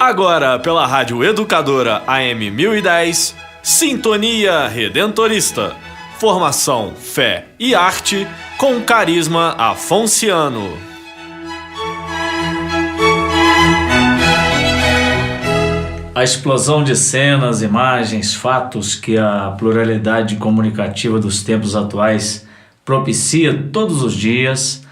Agora, pela Rádio Educadora AM 1010, Sintonia Redentorista. Formação, fé e arte com carisma afonciano. A explosão de cenas, imagens, fatos que a pluralidade comunicativa dos tempos atuais propicia todos os dias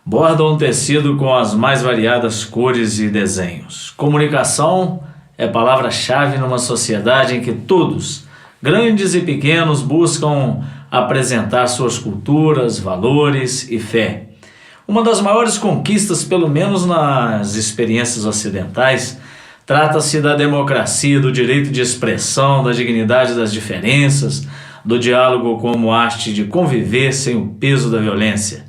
bordam um tecido com as mais variadas cores e desenhos. Comunicação é palavra-chave numa sociedade em que todos, grandes e pequenos, buscam apresentar suas culturas, valores e fé. Uma das maiores conquistas, pelo menos nas experiências ocidentais, trata-se da democracia, do direito de expressão, da dignidade das diferenças, do diálogo como arte de conviver sem o peso da violência.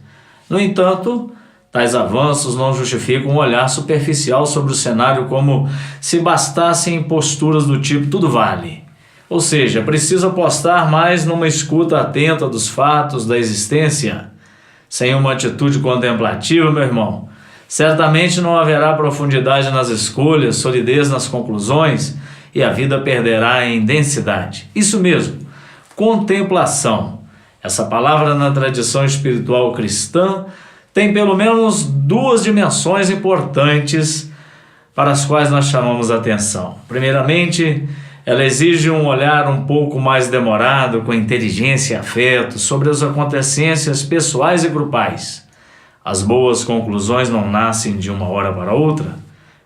No entanto, tais avanços não justificam um olhar superficial sobre o cenário como se bastassem posturas do tipo tudo vale. Ou seja, preciso apostar mais numa escuta atenta dos fatos da existência. Sem uma atitude contemplativa, meu irmão, certamente não haverá profundidade nas escolhas, solidez nas conclusões e a vida perderá em densidade. Isso mesmo, contemplação. Essa palavra na tradição espiritual cristã tem pelo menos duas dimensões importantes para as quais nós chamamos a atenção. Primeiramente, ela exige um olhar um pouco mais demorado, com inteligência e afeto, sobre as acontecências pessoais e grupais. As boas conclusões não nascem de uma hora para outra,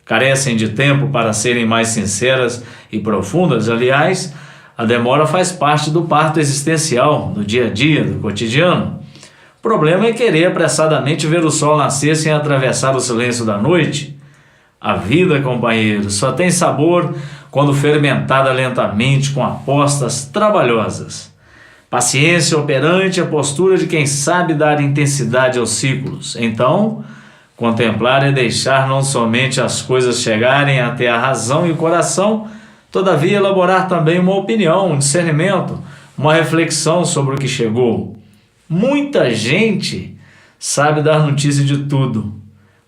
carecem de tempo para serem mais sinceras e profundas. Aliás, a demora faz parte do parto existencial, do dia a dia, do cotidiano. O problema é querer apressadamente ver o sol nascer sem atravessar o silêncio da noite. A vida, companheiro, só tem sabor quando fermentada lentamente com apostas trabalhosas. Paciência operante é a postura de quem sabe dar intensidade aos ciclos. Então, contemplar é deixar não somente as coisas chegarem até a razão e o coração, todavia elaborar também uma opinião, um discernimento, uma reflexão sobre o que chegou. Muita gente sabe dar notícia de tudo,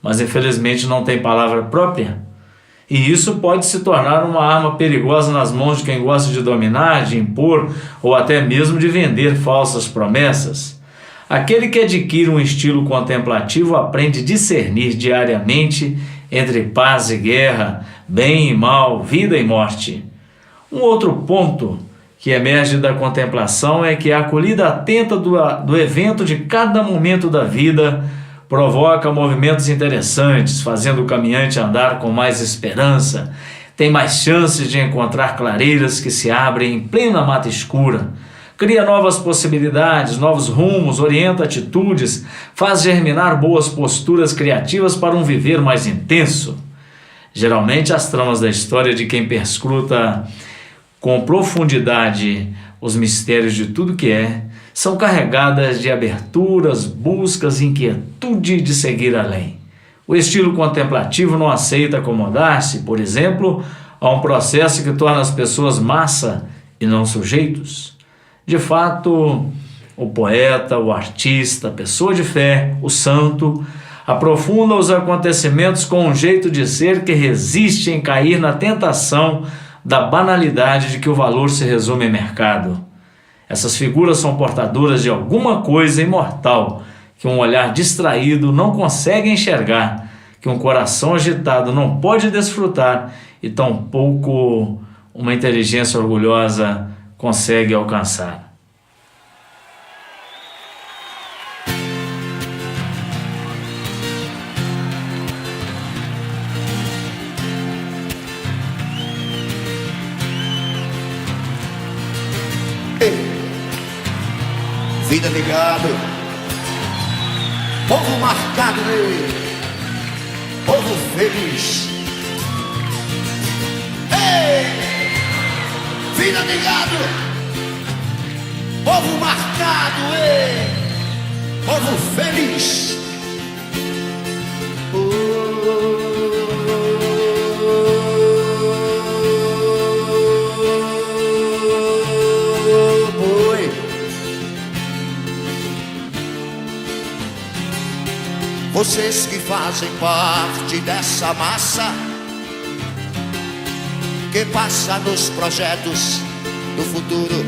mas infelizmente não tem palavra própria. E isso pode se tornar uma arma perigosa nas mãos de quem gosta de dominar, de impor ou até mesmo de vender falsas promessas. Aquele que adquire um estilo contemplativo aprende a discernir diariamente entre paz e guerra, bem e mal, vida e morte. Um outro ponto que emerge da contemplação é que a acolhida atenta do evento de cada momento da vida provoca movimentos interessantes, fazendo o caminhante andar com mais esperança, tem mais chances de encontrar clareiras que se abrem em plena mata escura, cria novas possibilidades, novos rumos, orienta atitudes, faz germinar boas posturas criativas para um viver mais intenso. Geralmente as tramas da história de quem perscruta com profundidade os mistérios de tudo que é, são carregadas de aberturas, buscas, inquietude de seguir além. O estilo contemplativo não aceita acomodar-se, por exemplo, a um processo que torna as pessoas massa e não sujeitos. De fato, o poeta, o artista, a pessoa de fé, o santo, aprofunda os acontecimentos com um jeito de ser que resiste em cair na tentação da banalidade de que o valor se resume em mercado. Essas figuras são portadoras de alguma coisa imortal que um olhar distraído não consegue enxergar, que um coração agitado não pode desfrutar e tampouco uma inteligência orgulhosa consegue alcançar. Vida ligado, povo marcado, povo feliz. Ei, vida ligado, povo marcado, povo feliz. Vocês que fazem parte dessa massa, que passa nos projetos do futuro.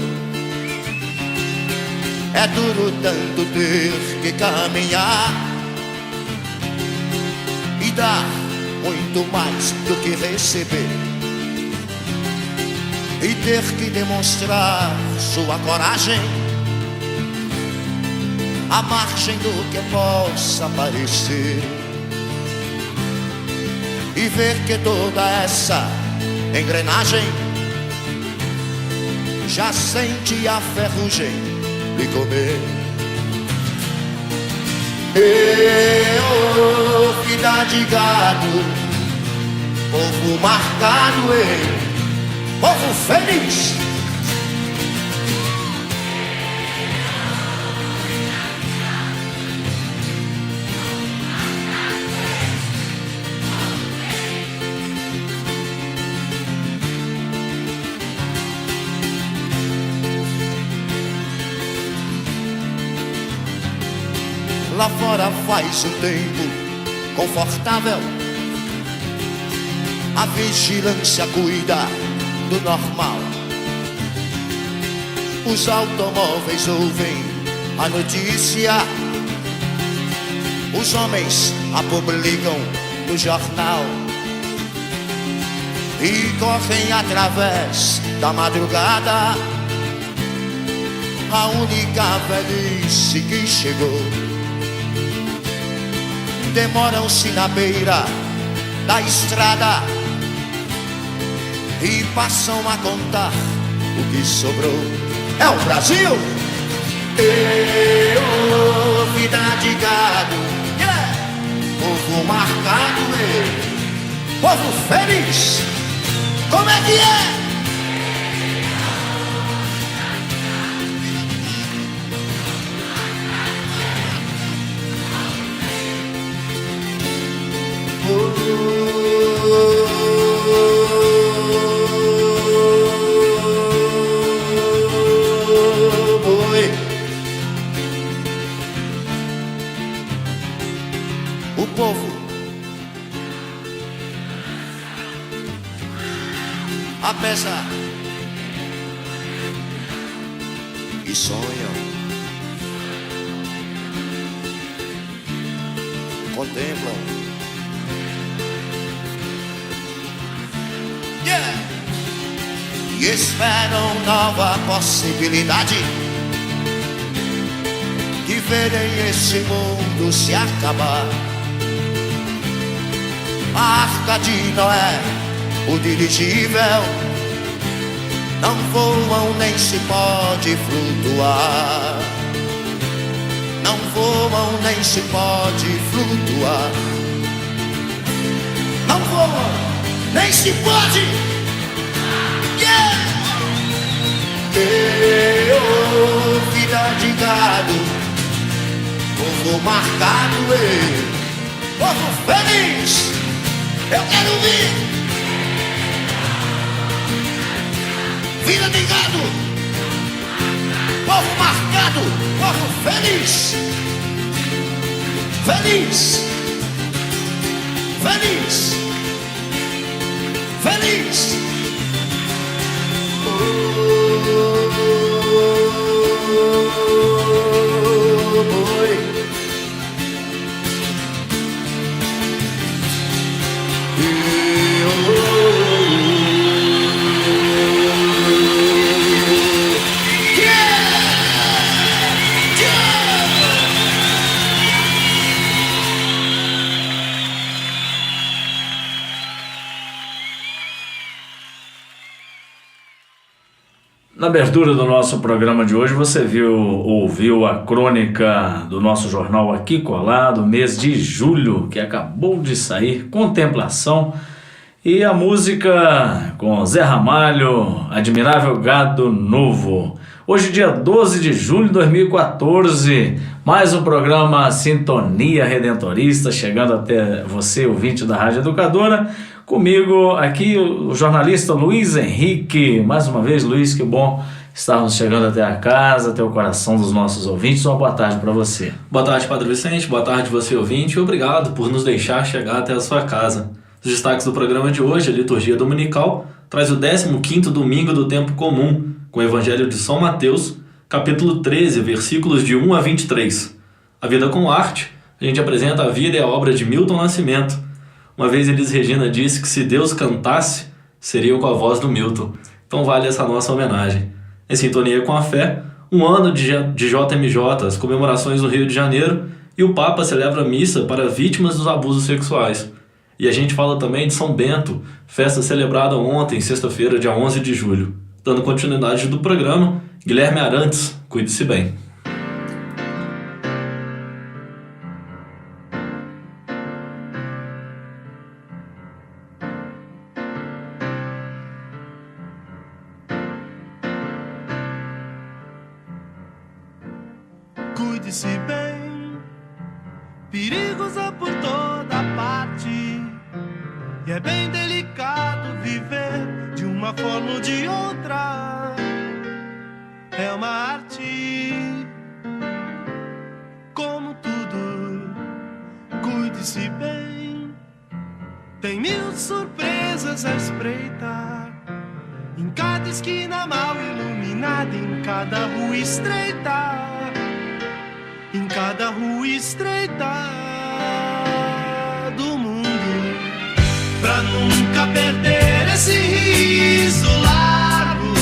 É duro tanto ter que caminhar e dar muito mais do que receber, e ter que demonstrar sua coragem à margem do que possa parecer, e ver que toda essa engrenagem já sente a ferrugem lhe comer. Eu, vida de gado, povo marcado em povo feliz. Lá fora faz um tempo confortável, a vigilância cuida do normal. Os automóveis ouvem a notícia, os homens a publicam no jornal e correm através da madrugada. A única velhice que chegou, demoram-se na beira da estrada e passam a contar o que sobrou. É o Brasil! Eu, vida de gado, yeah! Povo marcado, povo feliz. Como é que é? O povo apesar e sonham, contemplam, e esperam nova possibilidade de verem esse mundo se acabar. A Arca de Noé, o dirigível, não voam nem se pode flutuar. Não voam nem se pode flutuar. Não voam nem se pode. Eu, vida de gado, povo marcado, povo feliz. Eu quero ouvir. Vida de gado, povo marcado, povo feliz. Feliz. Feliz. Feliz. Na abertura do nosso programa de hoje, você ouviu a crônica do nosso jornal Aqui Colado, mês de julho, que acabou de sair, Contemplação, e a música com Zé Ramalho, Admirável Gado Novo. Hoje, dia 12 de julho de 2014, mais um programa Sintonia Redentorista, chegando até você, ouvinte da Rádio Educadora. Comigo aqui o jornalista Luiz Henrique. Mais uma vez, Luiz, que bom estarmos chegando até a casa, até o coração dos nossos ouvintes. Uma boa tarde para você. Boa tarde, Padre Vicente. Boa tarde, você ouvinte. Obrigado por nos deixar chegar até a sua casa. Os destaques do programa de hoje: a liturgia dominical, traz o 15º domingo do tempo comum, com o Evangelho de São Mateus, capítulo 13, versículos de 1 a 23. A Vida com Arte, a gente apresenta a vida e a obra de Milton Nascimento. Uma vez Elis Regina disse que se Deus cantasse, seria com a voz do Milton. Então vale essa nossa homenagem. Em sintonia com a fé, um ano de JMJ, as comemorações no Rio de Janeiro, e o Papa celebra a missa para vítimas dos abusos sexuais. E a gente fala também de São Bento, festa celebrada ontem, sexta-feira, dia 11 de julho. Dando continuidade do programa, Guilherme Arantes, cuide-se bem. Cuide-se bem, perigos há por toda parte, e é bem delicado viver de uma forma ou de outra. É uma arte, como tudo. Cuide-se bem, tem mil surpresas a espreitar, em cada esquina mal iluminada, em cada rua estreita, em cada rua estreita do mundo, pra nunca perder esse riso largo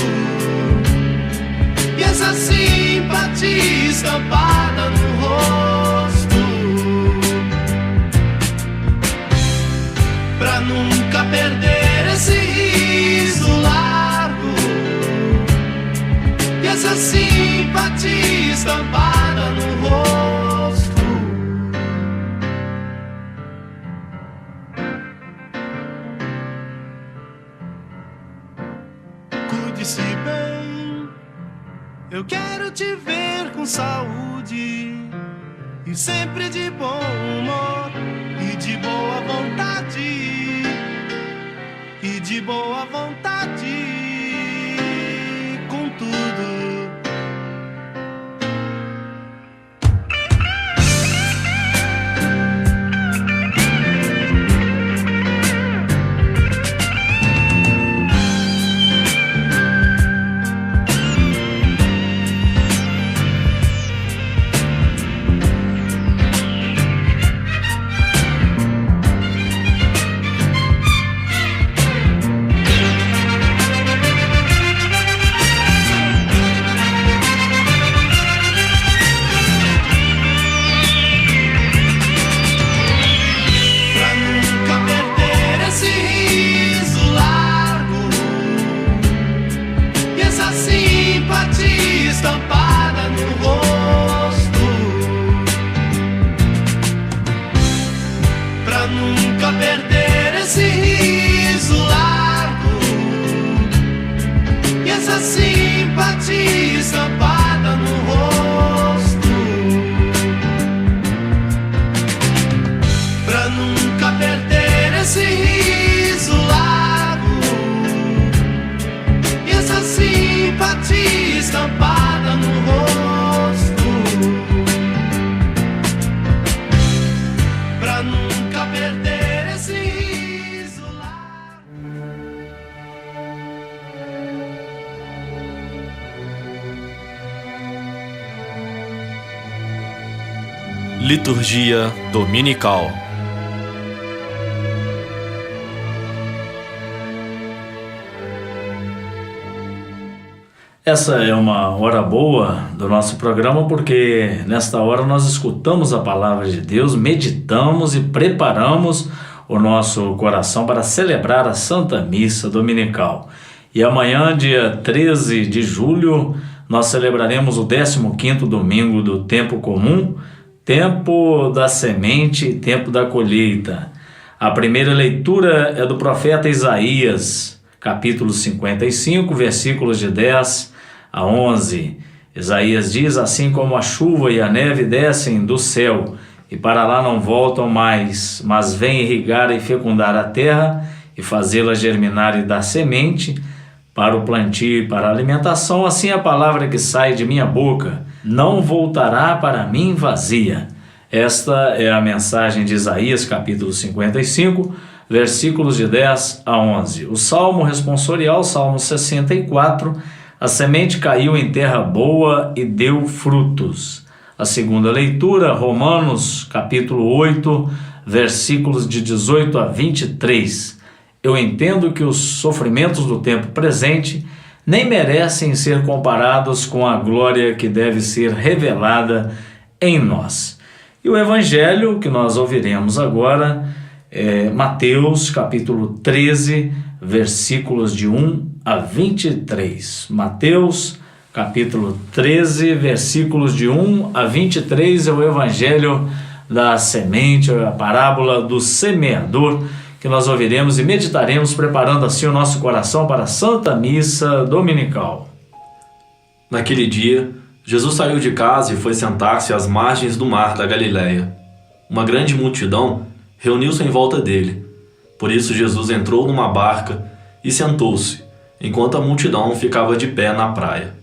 e essa simpatia estampada no rosto, pra nunca perder esse riso largo e essa simpatia estampada no rosto. Cuide-se bem, eu quero te ver com saúde e sempre de bom humor e de boa vontade, e de boa vontade com tudo. Liturgia Dominical. Essa é uma hora boa do nosso programa porque nesta hora nós escutamos a palavra de Deus, meditamos e preparamos o nosso coração para celebrar a Santa Missa Dominical. E amanhã, dia 13 de julho, nós celebraremos o 15º domingo do tempo comum, tempo da semente e tempo da colheita. A primeira leitura é do profeta Isaías, capítulo 55, versículos de 10 a 11. Isaías diz: assim como a chuva e a neve descem do céu e para lá não voltam mais, mas vêm irrigar e fecundar a terra e fazê-la germinar e dar semente para o plantio e para a alimentação, assim a palavra que sai de minha boca não voltará para mim vazia. Esta é a mensagem de Isaías, capítulo 55, versículos de 10 a 11. O salmo responsorial, Salmo 64, a semente caiu em terra boa e deu frutos. A segunda leitura, Romanos capítulo 8, versículos de 18 a 23. Eu entendo que os sofrimentos do tempo presente nem merecem ser comparados com a glória que deve ser revelada em nós. E o evangelho que nós ouviremos agora é Mateus capítulo 13, versículos de 1 a 23. Mateus capítulo 13, versículos de 1 a 23 é o evangelho da semente, a parábola do semeador, que nós ouviremos e meditaremos, preparando assim o nosso coração para a Santa Missa Dominical. Naquele dia, Jesus saiu de casa e foi sentar-se às margens do mar da Galileia. Uma grande multidão reuniu-se em volta dele. Por isso Jesus entrou numa barca e sentou-se, enquanto a multidão ficava de pé na praia.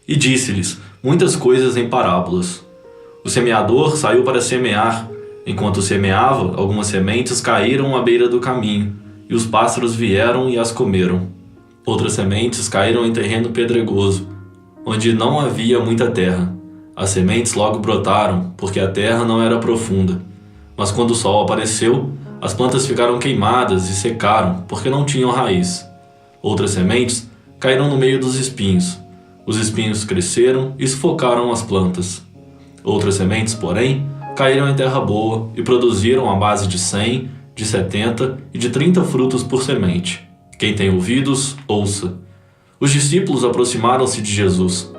E disse-lhes muitas coisas em parábolas. O semeador saiu para semear. Enquanto semeava, algumas sementes caíram à beira do caminho, e os pássaros vieram e as comeram. Outras sementes caíram em terreno pedregoso, onde não havia muita terra. As sementes logo brotaram, porque a terra não era profunda. Mas quando o sol apareceu, as plantas ficaram queimadas e secaram, porque não tinham raiz. Outras sementes caíram no meio dos espinhos. Os espinhos cresceram e sufocaram as plantas. Outras sementes, porém, caíram em terra boa e produziram a base de 100, de 70 e de 30 frutos por semente. Quem tem ouvidos, ouça. Os discípulos aproximaram-se de Jesus.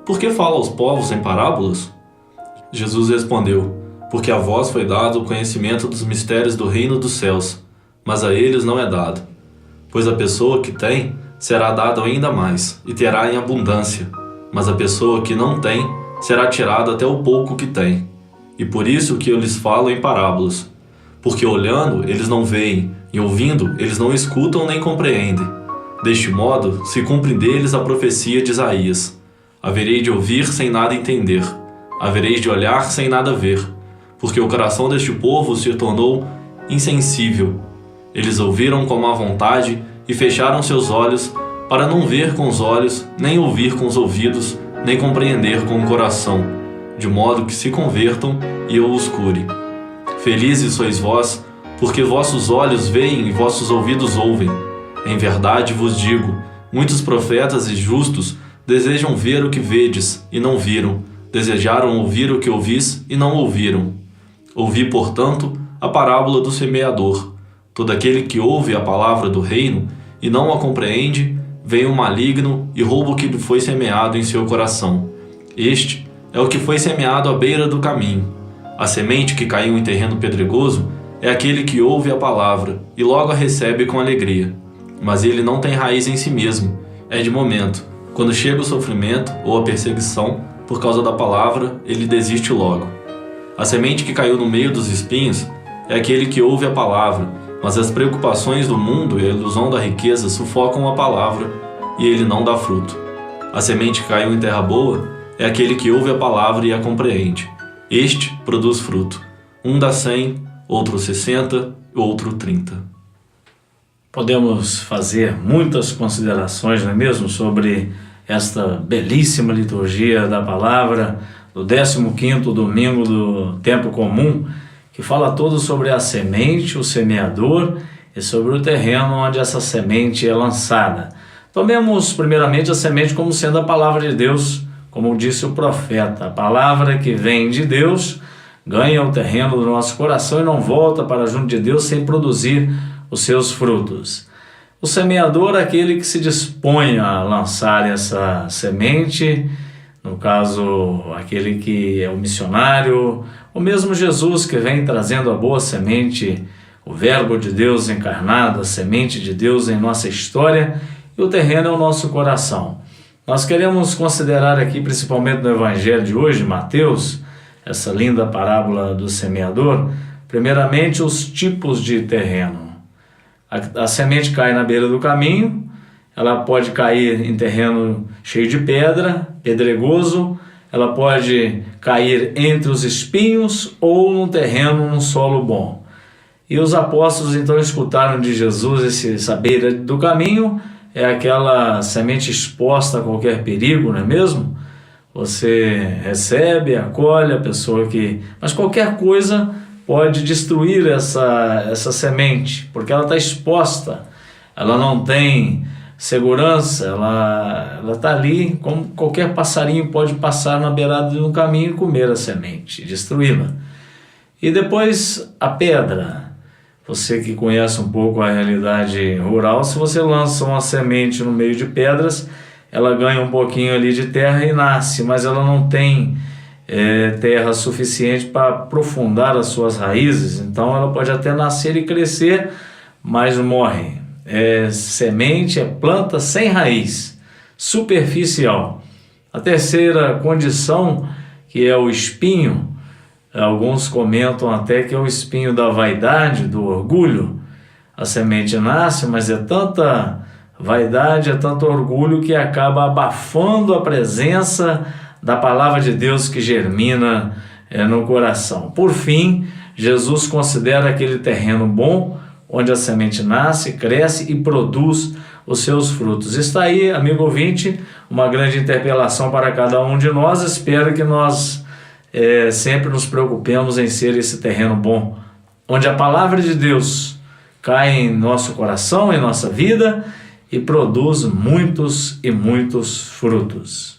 Por que fala aos povos em parábolas? Jesus respondeu: porque a vós foi dado o conhecimento dos mistérios do reino dos céus, mas a eles não é dado. Pois a pessoa que tem será dado ainda mais, e terá em abundância, mas a pessoa que não tem será tirada até o pouco que tem. E por isso que eu lhes falo em parábolas, porque olhando eles não veem, e ouvindo eles não escutam nem compreendem. Deste modo se cumpre deles a profecia de Isaías: haverei de ouvir sem nada entender, haverei de olhar sem nada ver, porque o coração deste povo se tornou insensível. Eles ouviram com má vontade e fecharam seus olhos, para não ver com os olhos, nem ouvir com os ouvidos, nem compreender com o coração, de modo que se convertam e eu os cure. Felizes sois vós, porque vossos olhos veem e vossos ouvidos ouvem. Em verdade vos digo, muitos profetas e justos desejam ver o que vedes e não viram, desejaram ouvir o que ouvis e não ouviram. Ouvi, portanto, a parábola do semeador. Todo aquele que ouve a palavra do reino e não a compreende, vem o maligno e rouba o que lhe foi semeado em seu coração. Este é o que foi semeado à beira do caminho. A semente que caiu em terreno pedregoso é aquele que ouve a palavra e logo a recebe com alegria. Mas ele não tem raiz em si mesmo, é de momento. Quando chega o sofrimento ou a perseguição, por causa da palavra, ele desiste logo. A semente que caiu no meio dos espinhos é aquele que ouve a palavra, mas as preocupações do mundo e a ilusão da riqueza sufocam a palavra e ele não dá fruto. A semente que caiu em terra boa é aquele que ouve a palavra e a compreende. Este produz fruto. Um dá 100, outro 60, outro 30. Podemos fazer muitas considerações, não é mesmo, sobre esta belíssima liturgia da palavra do 15º domingo do tempo comum, que fala todo sobre a semente, o semeador e sobre o terreno onde essa semente é lançada. Tomemos primeiramente a semente como sendo a palavra de Deus, como disse o profeta. A palavra que vem de Deus ganha o terreno do nosso coração e não volta para junto de Deus sem produzir os seus frutos. O semeador é aquele que se dispõe a lançar essa semente, no caso, aquele que é o missionário, o mesmo Jesus que vem trazendo a boa semente, o verbo de Deus encarnado, a semente de Deus em nossa história, e o terreno é o nosso coração. Nós queremos considerar aqui, principalmente no evangelho de hoje, Mateus, essa linda parábola do semeador, primeiramente os tipos de terreno. A semente cai na beira do caminho, ela pode cair em terreno cheio de pedra, pedregoso, ela pode cair entre os espinhos ou num terreno, num solo bom. E os apóstolos então escutaram de Jesus essa beira do caminho, é aquela semente exposta a qualquer perigo, não é mesmo? Você recebe, acolhe a pessoa que... Mas qualquer coisa pode destruir essa semente, porque ela está exposta, ela não tem segurança, ela está ali, como qualquer passarinho pode passar na beirada de um caminho e comer a semente, destruí-la. E depois a pedra. Você que conhece um pouco a realidade rural, se você lança uma semente no meio de pedras, ela ganha um pouquinho ali de terra e nasce, mas ela não tem terra suficiente para aprofundar as suas raízes, então ela pode até nascer e crescer, mas morre. Semente, planta sem raiz, superficial. A terceira condição, que é o espinho, alguns comentam até que é o espinho da vaidade, do orgulho. A semente nasce, mas é tanta vaidade, é tanto orgulho que acaba abafando a presença da palavra de Deus que germina no coração. Por fim, Jesus considera aquele terreno bom, onde a semente nasce, cresce e produz os seus frutos. Está aí, amigo ouvinte, uma grande interpelação para cada um de nós. Espero que nós sempre nos preocupemos em ser esse terreno bom, onde a palavra de Deus cai em nosso coração, em nossa vida e produz muitos e muitos frutos.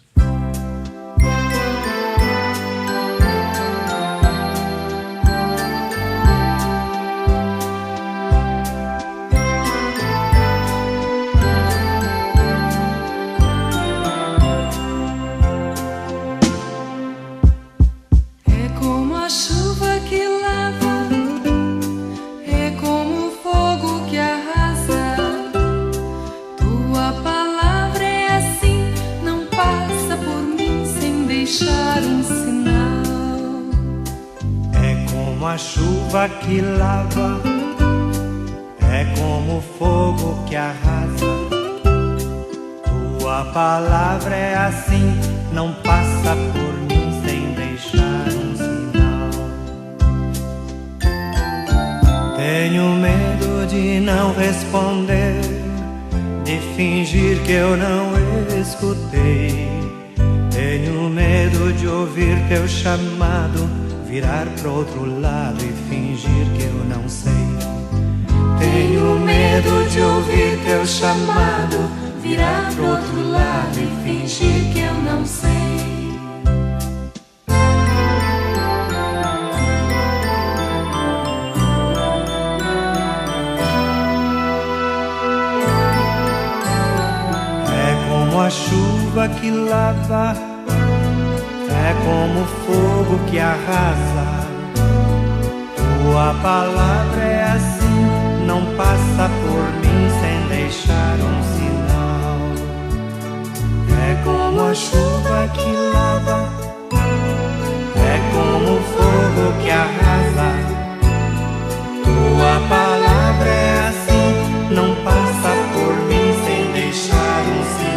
A chuva que lava, é como o fogo que arrasa. Tua palavra é assim, não passa por mim sem deixar um sinal. Tenho medo de não responder, de fingir que eu não escutei. Tenho medo de ouvir teu chamado, virar pro outro lado e fingir que eu não sei. Tenho medo de ouvir teu chamado, virar pro outro lado e fingir que eu não sei. É como a chuva que lava, é como o fogo que arrasa. Tua palavra é assim, não passa por mim sem deixar um sinal. É como a chuva que lava, é como o fogo que arrasa. Tua palavra é assim, não passa por mim sem deixar um sinal.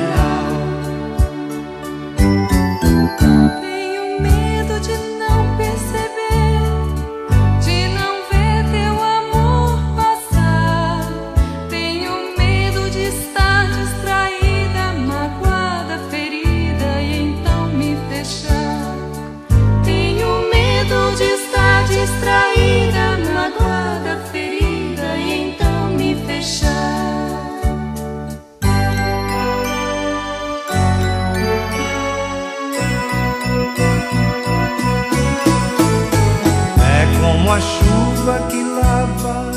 A chuva que lava,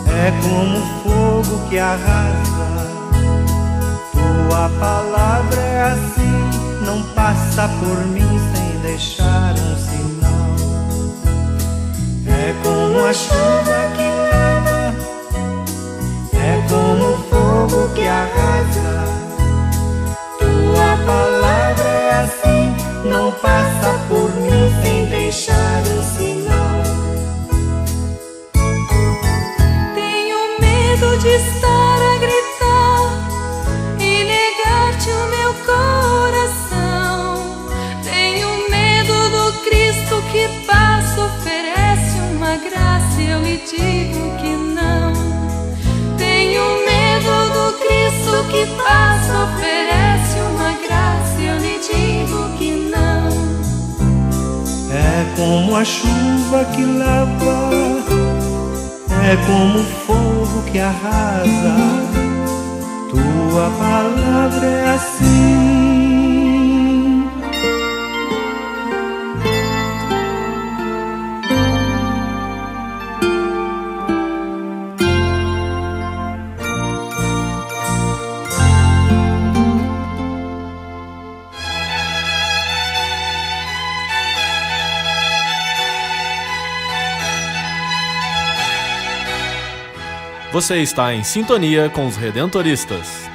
é como o fogo que arrasa. Tua palavra é assim, não passa por mim sem deixar um sinal. É como a chuva que lava, é como o fogo que arrasa. Tua palavra é assim, não passa por mim sem deixar um sinal. De estar a gritar e negar-te o meu coração. Tenho medo do digo que não. Tenho medo do Cristo que passa, oferece uma graça, eu lhe digo que não. É como a chuva que lava, é como o fogo que arrasa. Tua palavra é assim. Você está em sintonia com os Redentoristas.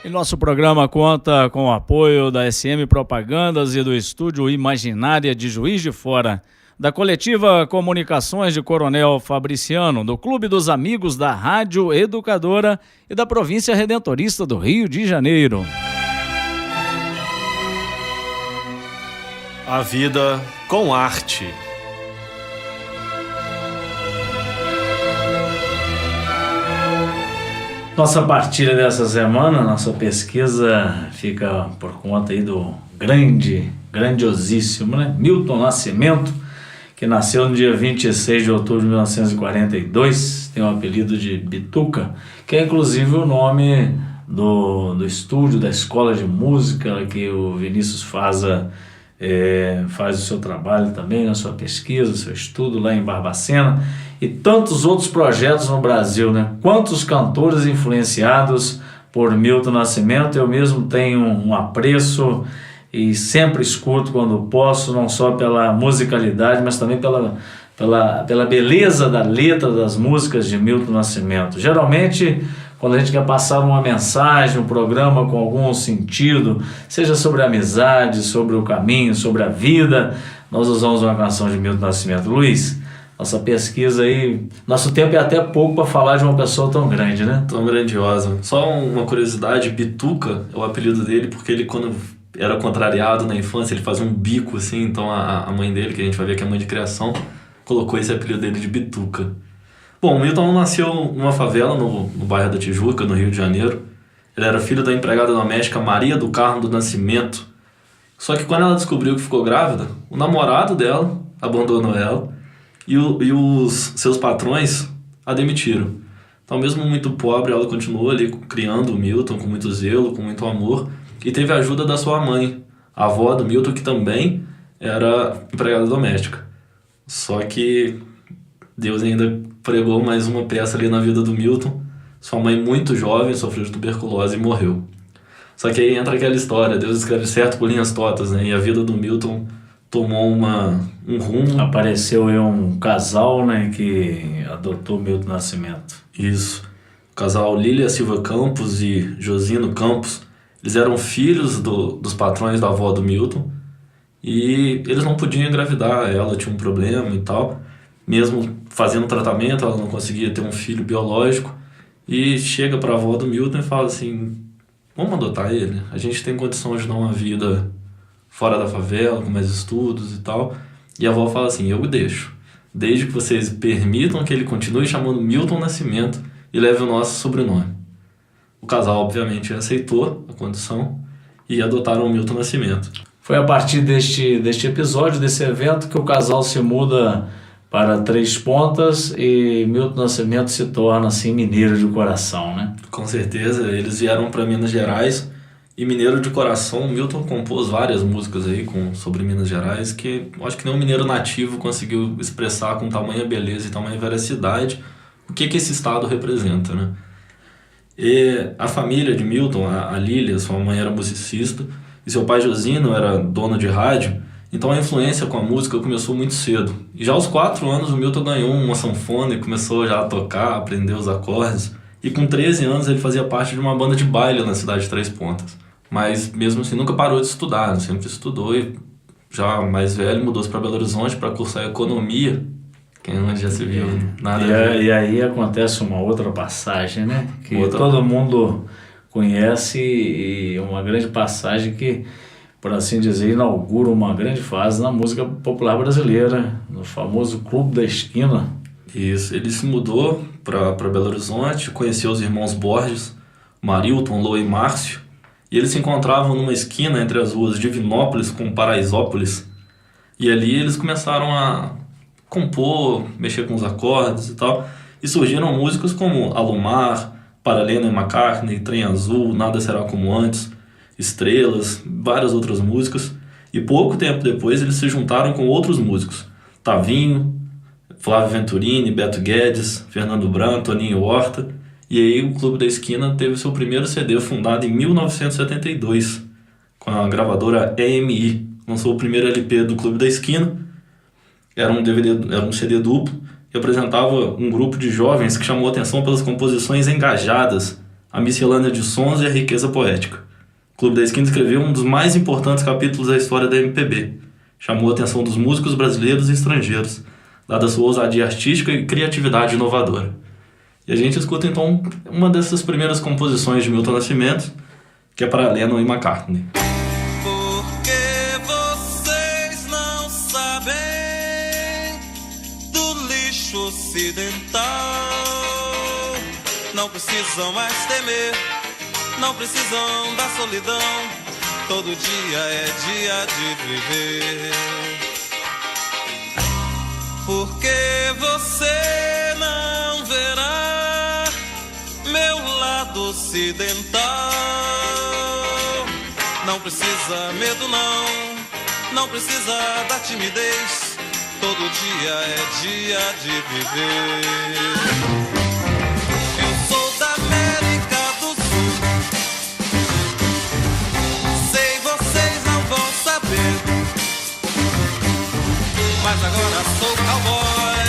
E nosso programa conta com o apoio da SM Propagandas e do Estúdio Imaginária de Juiz de Fora, da Coletiva Comunicações de Coronel Fabriciano, do Clube dos Amigos da Rádio Educadora e da Província Redentorista do Rio de Janeiro. A vida com arte. Nossa partilha dessa semana, nossa pesquisa fica por conta aí do grandiosíssimo, né? Milton Nascimento, que nasceu no dia 26 de outubro de 1942, tem o apelido de Bituca, que é inclusive o nome do estúdio, da escola de música que o Vinícius faz o seu trabalho também, a sua pesquisa, o seu estudo lá em Barbacena, e tantos outros projetos no Brasil, né? Quantos cantores influenciados por Milton Nascimento. Eu mesmo tenho um apreço e sempre escuto quando posso, não só pela musicalidade, mas também pela beleza da letra das músicas de Milton Nascimento. Geralmente, quando a gente quer passar uma mensagem, um programa com algum sentido, seja sobre a amizade, sobre o caminho, sobre a vida, nós usamos uma canção de Milton Nascimento. Luiz, nossa pesquisa aí, nosso tempo é até pouco para falar de uma pessoa tão grande, né? Tão grandiosa. Só uma curiosidade, Bituca é o apelido dele porque ele, quando era contrariado na infância, ele fazia um bico assim, então a mãe dele, que a gente vai ver que é mãe de criação, colocou esse apelido dele de Bituca. Bom, o Milton nasceu numa favela no bairro da Tijuca, no Rio de Janeiro. Ele era filho da empregada doméstica Maria do Carmo do Nascimento. Só que quando ela descobriu que ficou grávida, o namorado dela abandonou ela e os seus patrões a demitiram. Então, mesmo muito pobre, ela continuou ali criando o Milton com muito zelo, com muito amor, e teve a ajuda da sua mãe, a avó do Milton, que também era empregada doméstica. Só que Deus ainda pregou mais uma peça ali na vida do Milton. Sua mãe, muito jovem, sofreu de tuberculose e morreu. Só que aí entra aquela história, Deus escreve certo por linhas tortas, né? E a vida do Milton tomou um rumo. Apareceu aí um casal, né, que adotou Milton Nascimento. Isso. O casal Lília Silva Campos e Josino Campos. Eles eram filhos dos patrões da avó do Milton. E eles não podiam engravidar, ela tinha um problema e tal. Mesmo fazendo tratamento, ela não conseguia ter um filho biológico. E chega para a avó do Milton e fala assim: vamos adotar ele? A gente tem condição de dar uma vida fora da favela, com mais estudos e tal. E a avó fala assim: eu o deixo, desde que vocês permitam que ele continue chamando Milton Nascimento e leve o nosso sobrenome. O casal, obviamente, aceitou a condição e adotaram o Milton Nascimento. Foi a partir deste episódio, desse evento, que o casal se muda para Três Pontas e Milton Nascimento se torna, assim, mineiro de coração, né? Com certeza, eles vieram para Minas Gerais e mineiro de coração. Milton compôs várias músicas aí sobre Minas Gerais que eu acho que nem um mineiro nativo conseguiu expressar com tamanha beleza e tamanha veracidade o que esse estado representa, né? E a família de Milton, a Lília, sua mãe era musicista e seu pai Josino era dono de rádio, então a influência com a música começou muito cedo. E já aos 4 anos o Milton ganhou uma sanfona e começou já a tocar, aprender os acordes. E com 13 anos ele fazia parte de uma banda de baile na cidade de Três Pontas. Mas mesmo assim nunca parou de estudar, sempre estudou e já mais velho mudou-se para Belo Horizonte para cursar economia Quem onde já se viu, nada a ver. E aí acontece uma outra passagem, né? Que Outra. todo mundo conhece e uma grande passagem que, por assim dizer, inaugura uma grande fase na música popular brasileira, no famoso Clube da Esquina. Isso, ele se mudou para Belo Horizonte, conheceu os irmãos Borges, Marilton, Lô e Márcio, e eles se encontravam numa esquina entre as ruas Divinópolis com Paraisópolis, e ali eles começaram a compor, mexer com os acordes e tal, e surgiram músicos como Alumar, Para Lennon e McCartney, Trem Azul, Nada Será Como Antes, Estrelas, várias outras músicas, e pouco tempo depois eles se juntaram com outros músicos, Tavinho, Flávio Venturini, Beto Guedes, Fernando Bran, Toninho Horta, e aí o Clube da Esquina teve seu primeiro CD fundado em 1972, com a gravadora EMI, lançou o primeiro LP do Clube da Esquina. Era um CD duplo e apresentava um grupo de jovens que chamou atenção pelas composições engajadas, a miscelânea de sons e a riqueza poética. O Clube da Esquina escreveu um dos mais importantes capítulos da história da MPB. Chamou a atenção dos músicos brasileiros e estrangeiros, dada sua ousadia artística e criatividade inovadora. E a gente escuta então uma dessas primeiras composições de Milton Nascimento, que é para Lennon e McCartney. Ocidental, não precisam mais temer, não precisam da solidão. Todo dia é dia de viver. Porque você não verá meu lado ocidental. Não precisa medo não precisa da timidez. Todo dia é dia de viver. Eu sou da América do Sul. Sei, vocês não vão saber. Mas agora sou cowboy.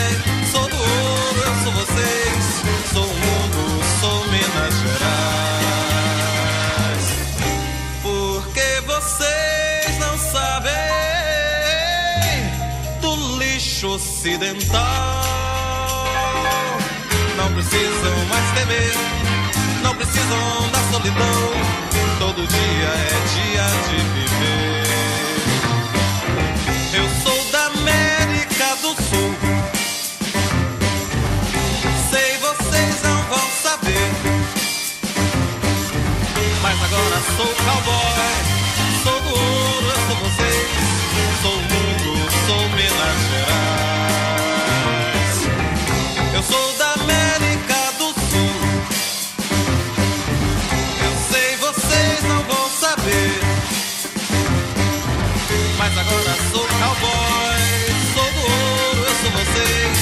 Sou do ouro, eu sou vocês. Sou o mundo, sou Minas Gerais. Porque vocês não sabem ocidental. Não precisam mais temer, não precisam da solidão. Todo dia é dia de viver. Eu sou da América do Sul. Sei, vocês não vão saber. Mas agora sou cowboy. Sou do ouro, eu sou vocês. Sou o mundo, sou Minas Gerais. Eu sou da América do Sul. Eu sei, vocês não vão saber. Mas agora sou cowboy. Sou do ouro, eu sou vocês.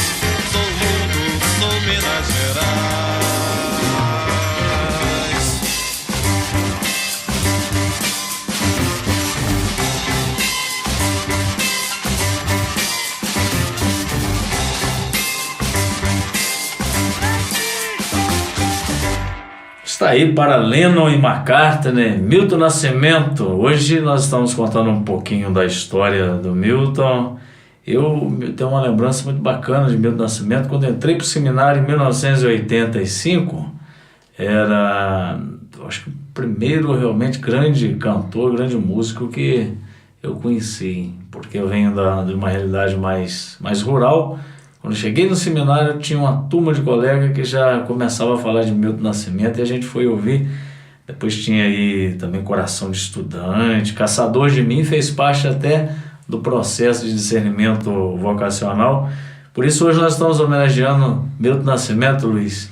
Sou o mundo, sou Minas Gerais. Está aí para Lennon e McCartney, Milton Nascimento. Hoje nós estamos contando um pouquinho da história do Milton. Eu tenho uma lembrança muito bacana de Milton Nascimento. Quando eu entrei para o seminário em 1985, era, acho que o primeiro realmente grande cantor, grande músico que eu conheci, porque eu venho de uma realidade mais rural. Quando eu cheguei no seminário, tinha uma turma de colega que já começava a falar de Milton Nascimento e a gente foi ouvir. Depois tinha aí também Coração de Estudante, Caçador de Mim, fez parte até do processo de discernimento vocacional. Por isso hoje nós estamos homenageando Milton Nascimento, Luiz.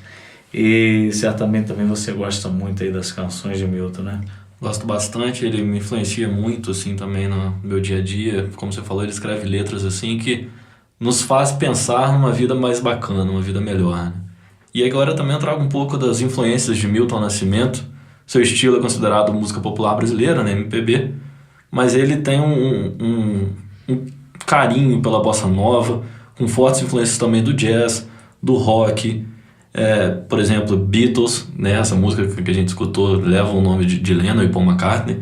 E certamente também você gosta muito aí das canções de Milton, né? Gosto bastante, ele me influencia muito assim também no meu dia a dia. Como você falou, ele escreve letras assim que nos faz pensar numa vida mais bacana, uma vida melhor, né? E agora também eu trago um pouco das influências de Milton Nascimento. Seu estilo é considerado música popular brasileira, né, MPB, mas ele tem um carinho pela bossa nova, com fortes influências também do jazz, do rock. Por exemplo, Beatles, né, essa música que a gente escutou leva o nome de Lennon e Paul McCartney,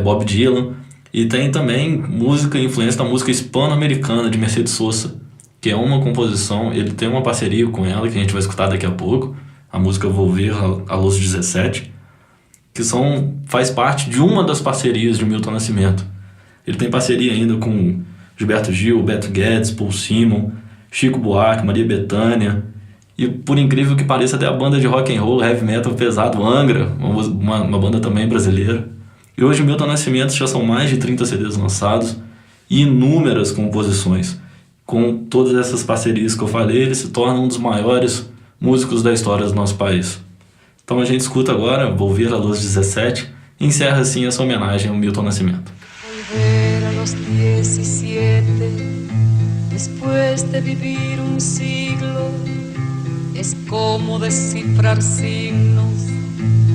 Bob Dylan. E tem também música e influência da música hispano-americana de Mercedes Sosa, que é uma composição, ele tem uma parceria com ela, que a gente vai escutar daqui a pouco, a música Volver a Los 17, que faz parte de uma das parcerias de Milton Nascimento. Ele tem parceria ainda com Gilberto Gil, Beto Guedes, Paul Simon, Chico Buarque, Maria Bethânia, e por incrível que pareça até a banda de rock and roll, heavy metal pesado, Angra, uma banda também brasileira. E hoje Milton Nascimento já são mais de 30 CDs lançados e inúmeras composições. Com todas essas parcerias que eu falei, ele se torna um dos maiores músicos da história do nosso país. Então a gente escuta agora Volver a Los 17 e encerra assim essa homenagem ao Milton Nascimento. Volver a los 17, después de vivir un siglo, es como descifrar signos,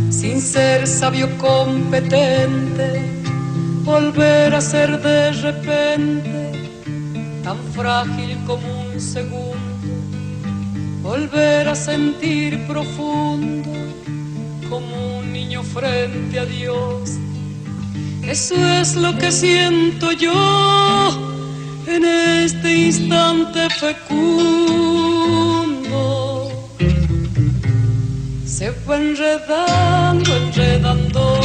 sin ser sabio competente, volver a ser de repente, tan frágil como un segundo, volver a sentir profundo, como un niño frente a Dios. Eso es lo que siento yo en este instante fecundo. Se va enredando, enredando,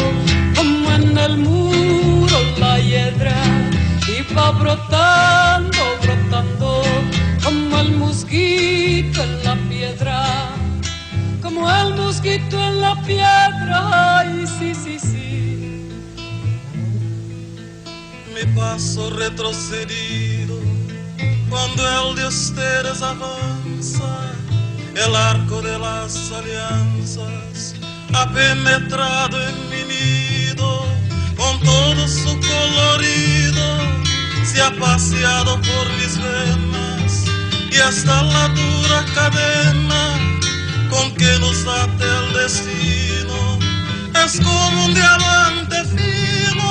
como en el muro la hiedra, y va brotando, brotando, como el mosquito en la piedra, como el mosquito en la piedra. Ay, sí, sí, sí. Mi paso retrocedido cuando el de ustedes avanza, el arco de las alianzas ha penetrado en mi nido, con todo su colorido se ha paseado por mis venas, y hasta la dura cadena con que nos ata el destino es como un diamante fino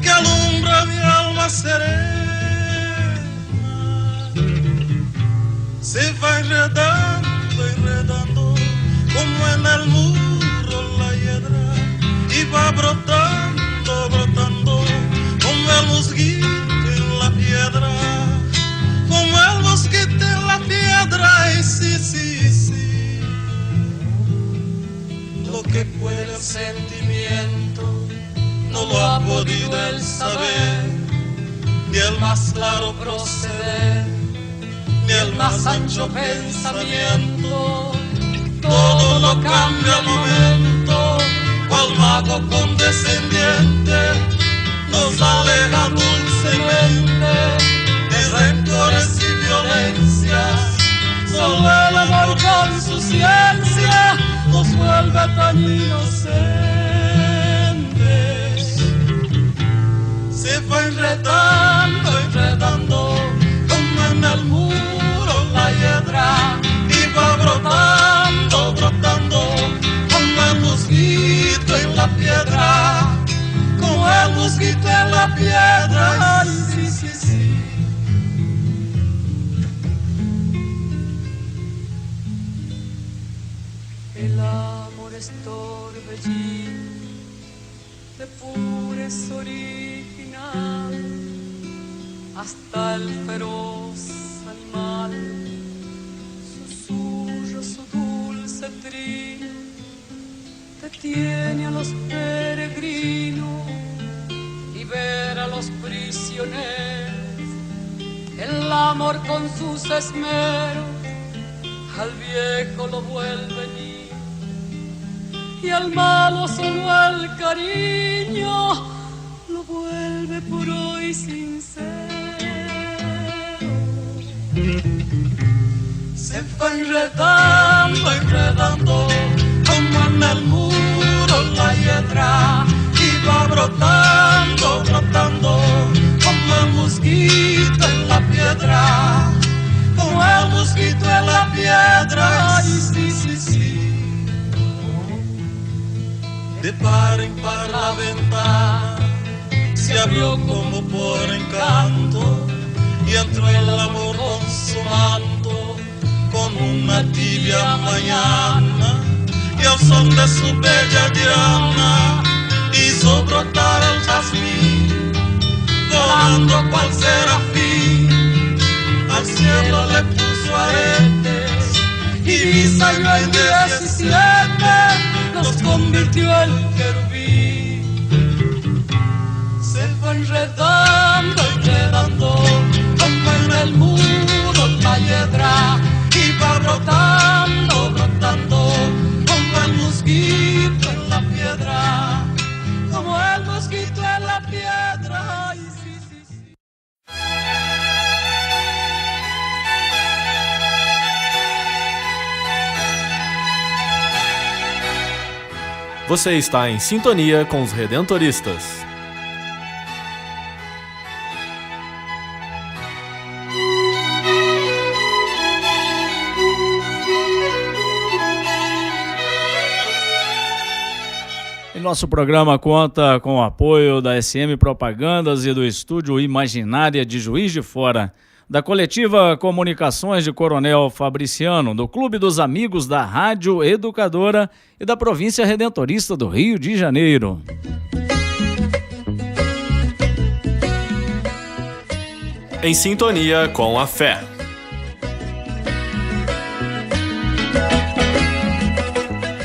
que alumbra mi alma serena. Se va enredando, enredando, como en el muro la hiedra, y va brotando, brotando, como el mosquito en la piedra, como el mosquito en la piedra. Y sí, sí, sí, lo que cuela el sentimiento no lo ha podido él saber, ni el más claro proceder, ni el más ancho pensamiento. Todo lo cambia al momento, cual mago condescendiente nos aleja dulcemente de rencores y violencias. Solo el amor con su ciencia nos vuelve tan inocentes. Se va enredando, enredando, como en el muro la hiedra, y va brotando, brotando, como el mosquito en la piedra, como el mosquito en la piedra. Ay, sí, sí, sí. El amor es torbellino de pureza original, hasta el feroz animal susurra su dulce trino, detiene a los peregrinos y ver a los prisioneros. El amor con sus esmeros al viejo lo vuelve niño, y al malo solo el cariño lo vuelve puro y sincero. Se va enredando, enredando, como en el muro la hiedra, y va brotando, brotando, como el mosquito en la piedra, como el mosquito en la piedra. Ay, sí, sí, sí. De par en par la ventana se abrió como por encanto, y entró el amor con su manto, con una tibia mañana, y al son de su bella diana hizo brotar el jazmín, volando cual serafín al cielo le puso aretes y Misael en 17 los convirtió en querubín. Se fue enredando, enredando, como en el muro la hiedra, iba brotando, brotando, como el mosquito en la piedra, como el mosquito en la piedra. Ay, sí, sí, sí. Você está em sintonia com os Redentoristas. E nosso programa conta com o apoio da SM Propagandas e do Estúdio Imaginária de Juiz de Fora, da Coletiva Comunicações de Coronel Fabriciano, do Clube dos Amigos da Rádio Educadora e da Província Redentorista do Rio de Janeiro. Em sintonia com a fé.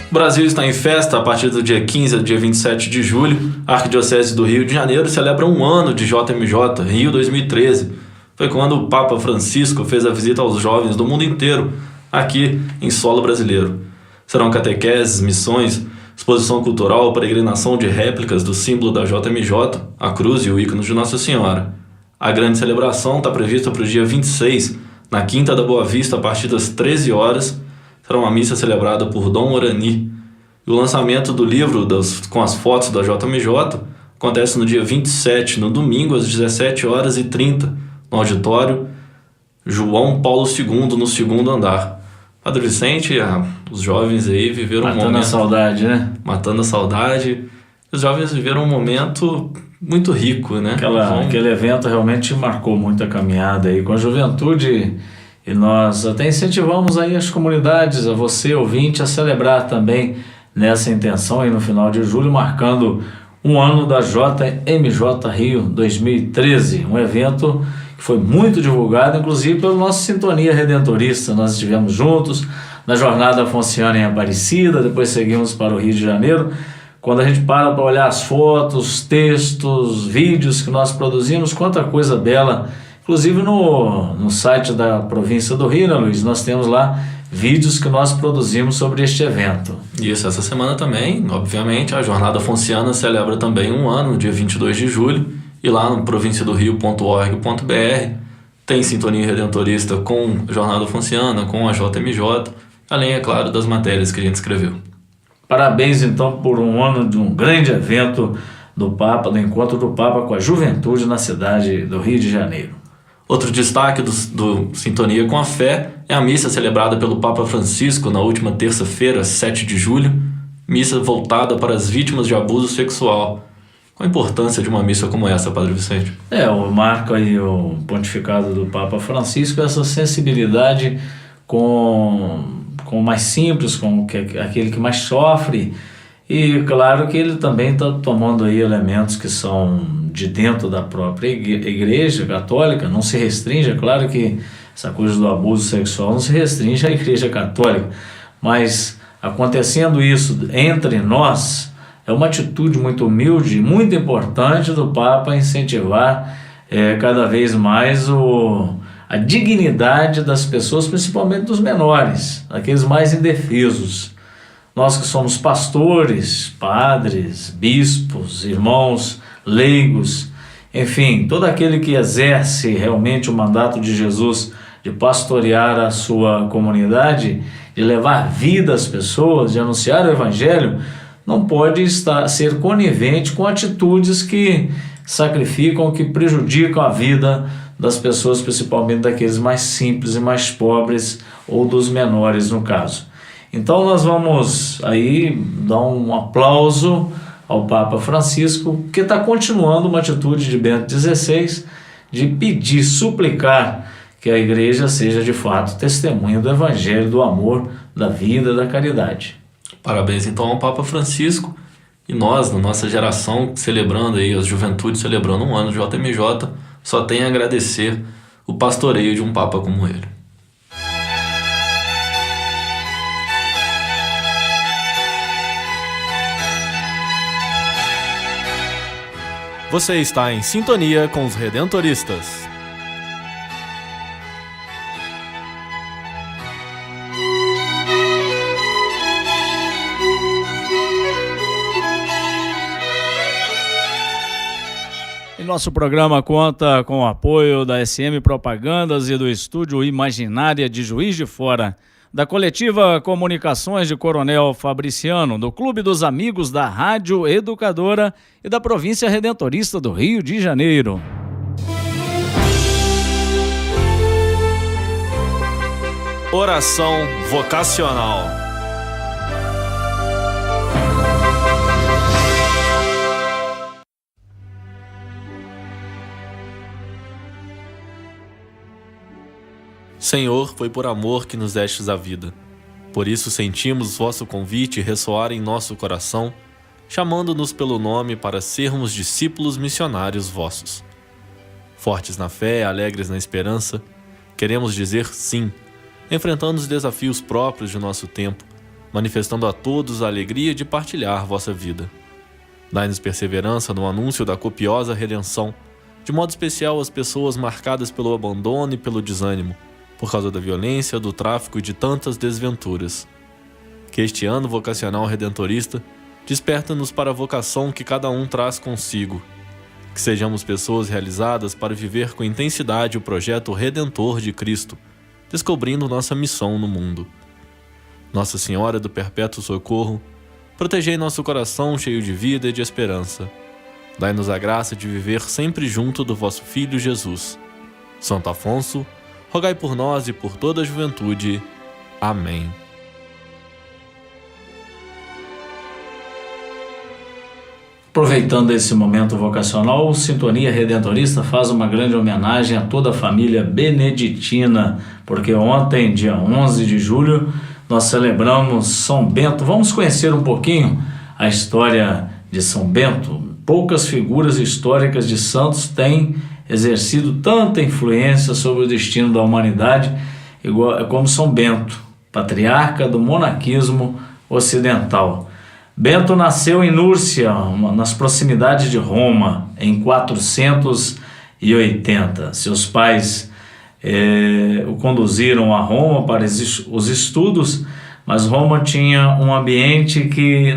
O Brasil está em festa a partir do dia 15 ao dia 27 de julho. A Arquidiocese do Rio de Janeiro celebra um ano de JMJ, Rio 2013. Foi quando o Papa Francisco fez a visita aos jovens do mundo inteiro, aqui em solo brasileiro. Serão catequeses, missões, exposição cultural, peregrinação de réplicas do símbolo da JMJ, a cruz e o ícone de Nossa Senhora. A grande celebração está prevista para o dia 26, na Quinta da Boa Vista, a partir das 13 horas. Será uma missa celebrada por Dom Orani. E o lançamento do livro com as fotos da JMJ acontece no dia 27, no domingo, às 17h30, no auditório João Paulo II, no 2º andar. Padre Vicente, os jovens aí viveram um momento... Matando a saudade, né? Matando a saudade. Os jovens viveram um momento muito rico, né? Aquele evento realmente marcou muito a caminhada aí com a juventude, e nós até incentivamos aí as comunidades, a você, ouvinte, a celebrar também nessa intenção aí no final de julho, marcando um ano da JMJ Rio 2013, um evento que foi muito divulgado, inclusive pelo nosso Sintonia Redentorista. Nós estivemos juntos na Jornada Afonciana em Aparecida, depois seguimos para o Rio de Janeiro. Quando a gente para olhar as fotos, textos, vídeos que nós produzimos, quanta coisa bela. Inclusive no site da província do Rio, né, Luiz? Nós temos lá vídeos que nós produzimos sobre este evento. Isso, essa semana também, obviamente, a Jornada Afonciana celebra também um ano, dia 22 de julho, e lá no provinciadorio.org.br tem Sintonia Redentorista com a Jornada Afonciana, com a JMJ, além, é claro, das matérias que a gente escreveu. Parabéns, então, por um ano de um grande evento do Papa, do encontro do Papa com a juventude na cidade do Rio de Janeiro. Outro destaque do Sintonia com a Fé é a missa celebrada pelo Papa Francisco na última terça-feira, 7 de julho, missa voltada para as vítimas de abuso sexual. Qual a importância de uma missa como essa, Padre Vicente? Marca aí o pontificado do Papa Francisco, essa sensibilidade com o mais simples, com aquele que mais sofre. E claro que ele também está tomando aí elementos que são de dentro da própria igreja católica, não se restringe, é claro que essa coisa do abuso sexual não se restringe à igreja católica, mas acontecendo isso entre nós, é uma atitude muito humilde, muito importante do Papa incentivar cada vez mais a dignidade das pessoas, principalmente dos menores, aqueles mais indefesos. Nós que somos pastores, padres, bispos, irmãos, leigos, enfim, todo aquele que exerce realmente o mandato de Jesus de pastorear a sua comunidade, de levar vida às pessoas, de anunciar o Evangelho, não pode ser conivente com atitudes que sacrificam, que prejudicam a vida das pessoas, principalmente daqueles mais simples e mais pobres, ou dos menores no caso. Então nós vamos aí dar um aplauso ao Papa Francisco, que está continuando uma atitude de Bento XVI de pedir, suplicar que a igreja seja de fato testemunha do Evangelho, do amor, da vida, da caridade. Parabéns então ao Papa Francisco, e nós, na nossa geração, celebrando aí, as juventudes celebrando um ano de JMJ, só tem a agradecer o pastoreio de um papa como ele. Você está em sintonia com os Redentoristas. E nosso programa conta com o apoio da SM Propagandas e do Estúdio Imaginária de Juiz de Fora, da Coletiva Comunicações de Coronel Fabriciano, do Clube dos Amigos da Rádio Educadora e da Província Redentorista do Rio de Janeiro. Oração vocacional. Senhor, foi por amor que nos destes a vida. Por isso sentimos vosso convite ressoar em nosso coração, chamando-nos pelo nome para sermos discípulos missionários vossos. Fortes na fé, alegres na esperança, queremos dizer sim, enfrentando os desafios próprios de nosso tempo, manifestando a todos a alegria de partilhar vossa vida. Dai-nos perseverança no anúncio da copiosa redenção, de modo especial às pessoas marcadas pelo abandono e pelo desânimo, por causa da violência, do tráfico e de tantas desventuras. Que este ano vocacional redentorista desperta-nos para a vocação que cada um traz consigo. Que sejamos pessoas realizadas para viver com intensidade o projeto redentor de Cristo, descobrindo nossa missão no mundo. Nossa Senhora do Perpétuo Socorro, protegei nosso coração cheio de vida e de esperança. Dai-nos a graça de viver sempre junto do vosso Filho Jesus. Santo Afonso, rogai por nós e por toda a juventude. Amém. Aproveitando esse momento vocacional, o Sintonia Redentorista faz uma grande homenagem a toda a família beneditina, porque ontem, dia 11 de julho, nós celebramos São Bento. Vamos conhecer um pouquinho a história de São Bento. Poucas figuras históricas de santos têm exercido tanta influência sobre o destino da humanidade como São Bento, patriarca do monaquismo ocidental. Bento nasceu em Núrcia, nas proximidades de Roma, em 480. Seus pais o conduziram a Roma para os estudos, mas Roma tinha um ambiente que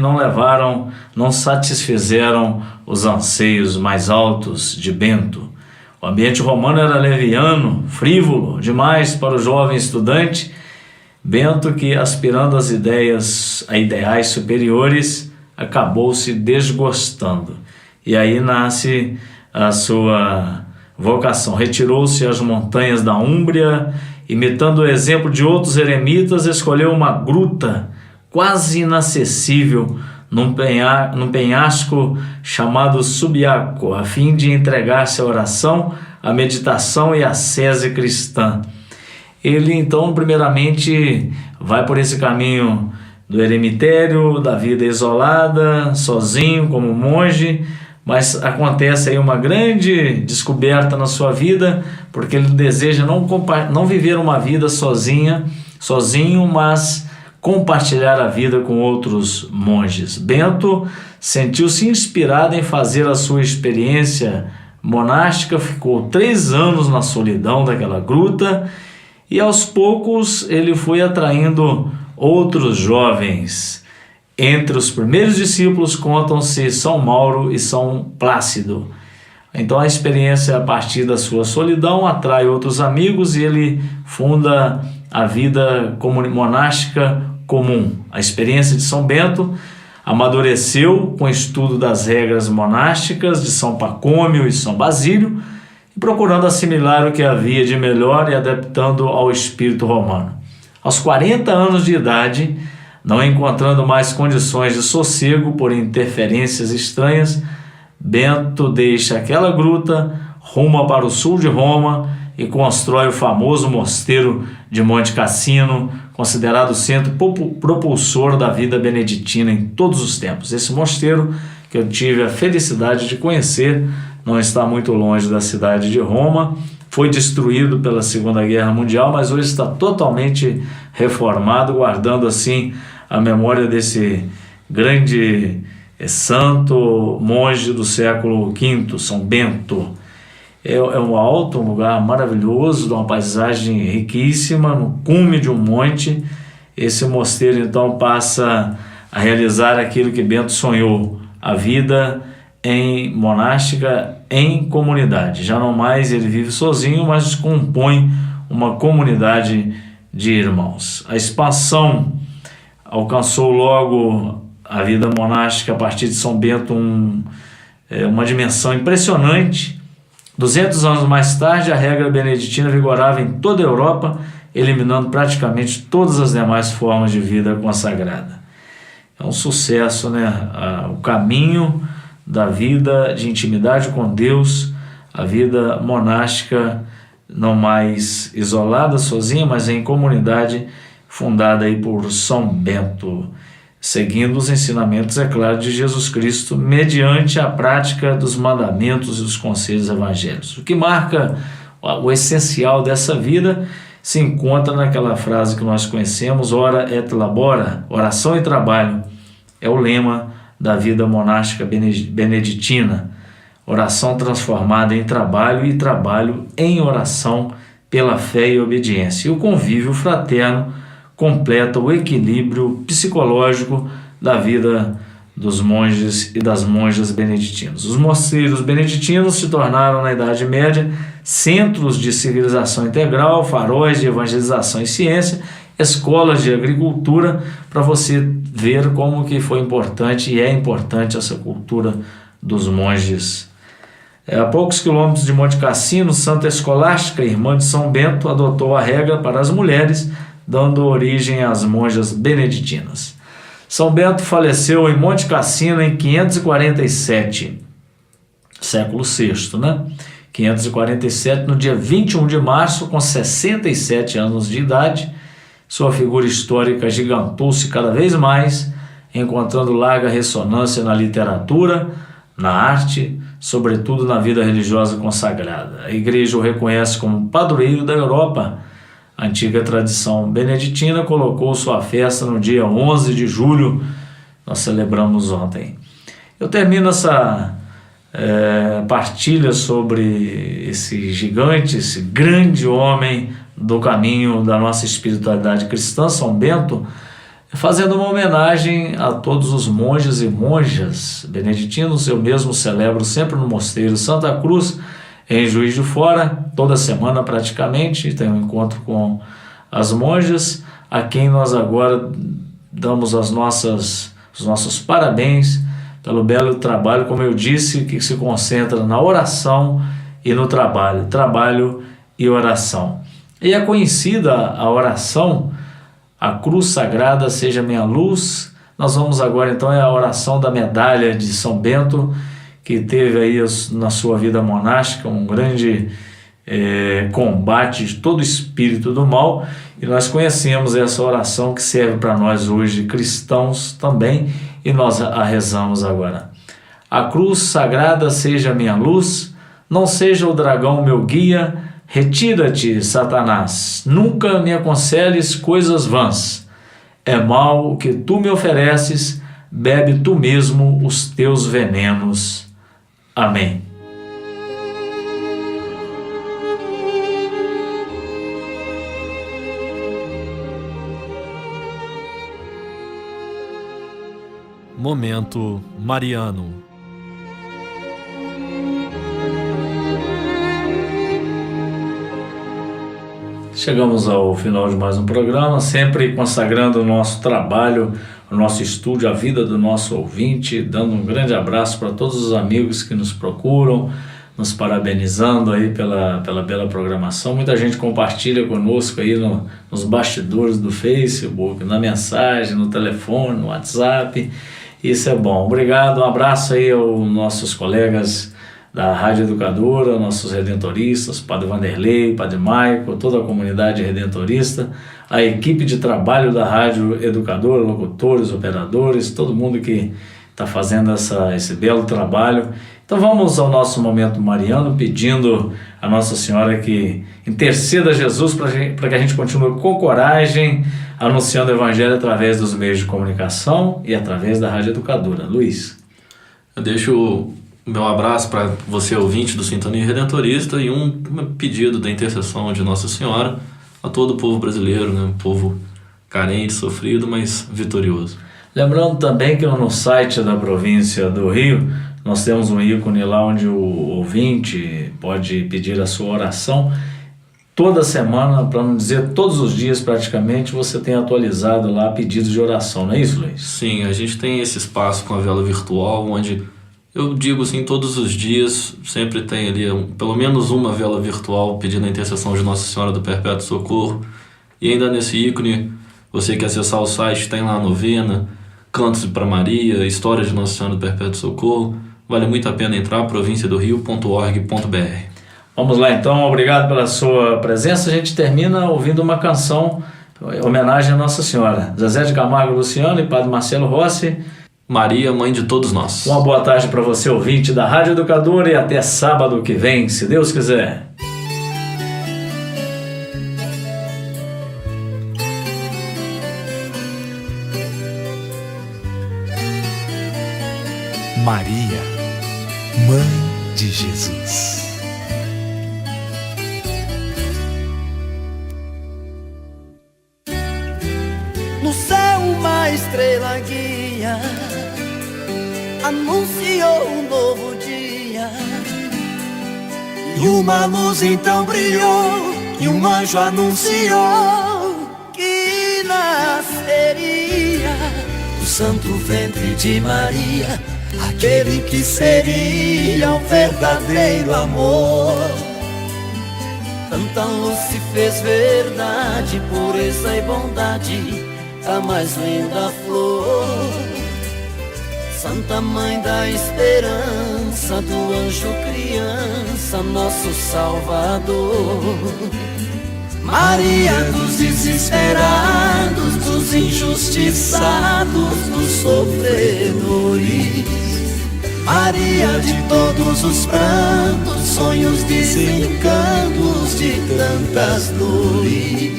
não satisfizeram os anseios mais altos de Bento. O ambiente romano era leviano, frívolo demais para o jovem estudante. Bento, que aspirando a ideais superiores, acabou se desgostando. E aí nasce a sua vocação. Retirou-se às montanhas da Úmbria, imitando o exemplo de outros eremitas, escolheu uma gruta quase inacessível num penhasco chamado Subiaco, a fim de entregar-se à oração, à meditação e à ascese cristã. Ele então primeiramente vai por esse caminho do eremitério, da vida isolada, sozinho como monge, mas acontece aí uma grande descoberta na sua vida, porque ele deseja não viver uma vida sozinho, mas compartilhar a vida com outros monges. Bento sentiu-se inspirado em fazer a sua experiência monástica, ficou 3 anos na solidão daquela gruta e aos poucos ele foi atraindo outros jovens. Entre os primeiros discípulos contam-se São Mauro e São Plácido. Então a experiência a partir da sua solidão atrai outros amigos e ele funda a vida monástica comum. A experiência de São Bento amadureceu com o estudo das regras monásticas de São Pacômio e São Basílio, procurando assimilar o que havia de melhor e adaptando ao espírito romano. Aos 40 anos de idade, não encontrando mais condições de sossego por interferências estranhas, Bento deixa aquela gruta, ruma para o sul de Roma e constrói o famoso mosteiro de Monte Cassino, considerado o centro propulsor da vida beneditina em todos os tempos. Esse mosteiro, que eu tive a felicidade de conhecer, não está muito longe da cidade de Roma, foi destruído pela Segunda Guerra Mundial, mas hoje está totalmente reformado, guardando assim a memória desse grande santo monge do século V, São Bento. É um lugar maravilhoso, de uma paisagem riquíssima, no cume de um monte. Esse mosteiro então passa a realizar aquilo que Bento sonhou, a vida monástica em comunidade. Já não mais ele vive sozinho, mas compõe uma comunidade de irmãos. A expansão alcançou logo a vida monástica a partir de São Bento uma dimensão impressionante. 200 anos mais tarde, a regra beneditina vigorava em toda a Europa, eliminando praticamente todas as demais formas de vida consagrada. É um sucesso, né? O caminho da vida de intimidade com Deus, a vida monástica não mais isolada, sozinha, mas em comunidade, fundada aí por São Bento, seguindo os ensinamentos, é claro, de Jesus Cristo, mediante a prática dos mandamentos e dos conselhos evangélicos. O que marca o essencial dessa vida se encontra naquela frase que nós conhecemos, ora et labora, oração e trabalho, é o lema da vida monástica beneditina, oração transformada em trabalho e trabalho em oração pela fé e obediência. E o convívio fraterno completa o equilíbrio psicológico da vida dos monges e das monjas beneditinos. Os mosteiros beneditinos se tornaram, na Idade Média, centros de civilização integral, faróis de evangelização e ciência, escolas de agricultura, para você ver como que foi importante e é importante essa cultura dos monges. A poucos quilômetros de Monte Cassino, Santa Escolástica, irmã de São Bento, adotou a regra para as mulheres, dando origem às monjas beneditinas. São Bento faleceu em Monte Cassino em 547, século VI, né? 547, no dia 21 de março, com 67 anos de idade. Sua figura histórica gigantou-se cada vez mais, encontrando larga ressonância na literatura, na arte, sobretudo na vida religiosa consagrada. A Igreja o reconhece como padroeiro da Europa. A antiga tradição beneditina colocou sua festa no dia 11 de julho, nós celebramos ontem. Eu termino essa partilha sobre esse gigante, esse grande homem do caminho da nossa espiritualidade cristã, São Bento, fazendo uma homenagem a todos os monges e monjas beneditinos. Eu mesmo celebro sempre no Mosteiro Santa Cruz, em Juiz de Fora, toda semana praticamente, tem um encontro com as monjas, a quem nós agora damos os nossos parabéns pelo belo trabalho, como eu disse, que se concentra na oração e no trabalho e oração. E é conhecida a oração, a cruz sagrada seja minha luz. Nós vamos agora então a oração da medalha de São Bento, que teve aí na sua vida monástica um grande combate de todo espírito do mal, e nós conhecemos essa oração que serve para nós hoje cristãos também, e nós a rezamos agora. A cruz sagrada seja minha luz, não seja o dragão meu guia, retira-te, Satanás, nunca me aconselhes coisas vãs, é mal o que tu me ofereces, bebe tu mesmo os teus venenos. Amém. Momento mariano. Chegamos ao final de mais um programa, sempre consagrando o nosso trabalho, o nosso estúdio, a vida do nosso ouvinte, dando um grande abraço para todos os amigos que nos procuram, nos parabenizando aí pela bela programação. Muita gente compartilha conosco aí nos bastidores do Facebook, na mensagem, no telefone, no WhatsApp. Isso é bom. Obrigado, um abraço aí aos nossos colegas da Rádio Educadora, nossos redentoristas, Padre Vanderlei, Padre Maico, toda a comunidade redentorista, a equipe de trabalho da Rádio Educadora, locutores, operadores, todo mundo que está fazendo esse belo trabalho. Então vamos ao nosso momento mariano, pedindo a Nossa Senhora que interceda a Jesus para que a gente continue com coragem, anunciando o Evangelho através dos meios de comunicação e através da Rádio Educadora. Luiz. Eu deixo o meu abraço para você, ouvinte do Sintonia Redentorista, e um pedido da intercessão de Nossa Senhora a todo o povo brasileiro, né? Um povo carente, sofrido, mas vitorioso. Lembrando também que no site da província do Rio, nós temos um ícone lá onde o ouvinte pode pedir a sua oração. Toda semana, para não dizer todos os dias praticamente, você tem atualizado lá pedidos de oração, não é isso, Luiz? Sim, a gente tem esse espaço com a vela virtual, onde eu digo assim, todos os dias sempre tem ali pelo menos uma vela virtual pedindo a intercessão de Nossa Senhora do Perpétuo Socorro. E ainda nesse ícone, você que acessar o site, tem lá a novena, Cantos para Maria, História de Nossa Senhora do Perpétuo Socorro. Vale muito a pena entrar, provinciadorio.org.br. Vamos lá então, obrigado pela sua presença. A gente termina ouvindo uma canção em homenagem a Nossa Senhora. Zezé de Camargo Luciano e Padre Marcelo Rossi. Maria, Mãe de todos nós. Uma boa tarde para você, ouvinte da Rádio Educadora, e até sábado que vem, se Deus quiser. Maria, Mãe de Jesus. No céu uma estrela guia anunciou um novo dia, e uma luz então brilhou, e um anjo anunciou que nasceria do santo ventre de Maria aquele que seria o verdadeiro amor. Tanta luz se fez verdade, pureza e bondade, a mais linda flor. Santa Mãe da Esperança, do anjo criança, nosso Salvador. Maria dos desesperados, dos injustiçados, dos sofredores. Maria de todos os prantos, sonhos, desencantos, de tantas dores.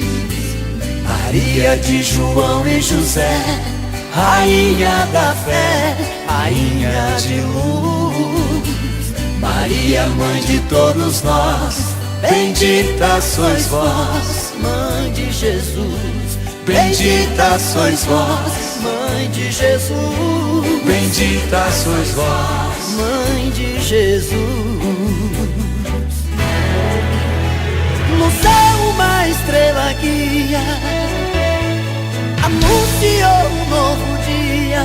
Maria de João e José, rainha da fé, rainha de luz. Maria, mãe de todos nós, bendita sois vós, mãe de Jesus. Bendita sois vós, mãe de Jesus. Bendita sois vós, mãe de Jesus. No céu uma estrela guia anunciou um novo dia,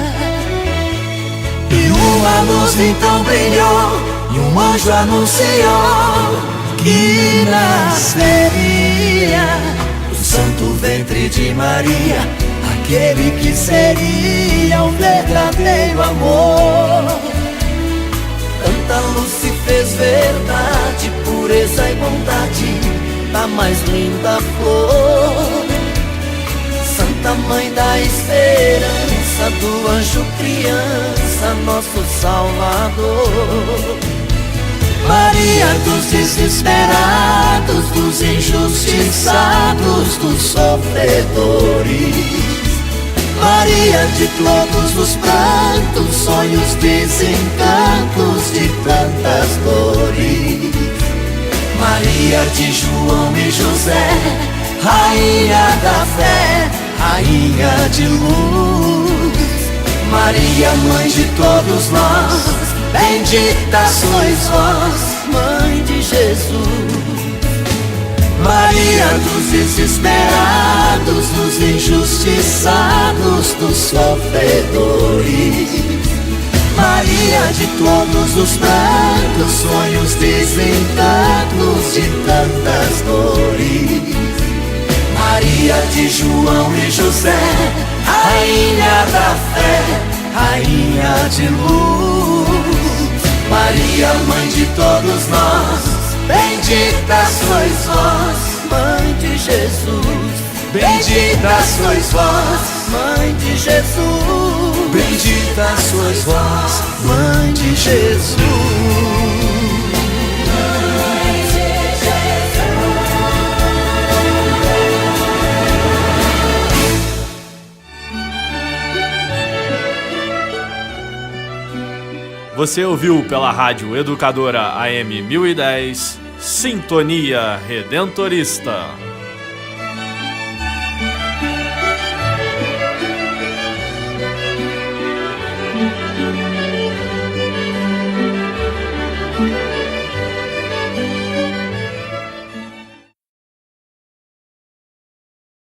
e uma luz então brilhou, e um anjo anunciou que nasceria do santo ventre de Maria aquele que seria o verdadeiro amor. Tanta luz se fez verdade, pureza e bondade, da mais linda flor. Santa Mãe da Esperança, do anjo criança, nosso Salvador. Maria dos desesperados, dos injustiçados, dos sofredores. Maria de todos os prantos, sonhos, desencantos, de tantas dores. Maria de João e José, rainha da fé, rainha de luz. Maria, mãe de todos nós, bendita sois vós, mãe de Jesus. Maria dos desesperados, dos injustiçados, dos sofredores. Maria de todos os prantos, sonhos, desencantos, de tantas dores. Maria de João e José, rainha da fé, rainha de luz. Maria, mãe de todos nós, bendita sois vós, mãe de Jesus. Bendita sois vós, mãe de Jesus. Bendita escuta suas vozes, Mãe de Jesus. Você ouviu pela Rádio Educadora AM 1010, Sintonia Redentorista.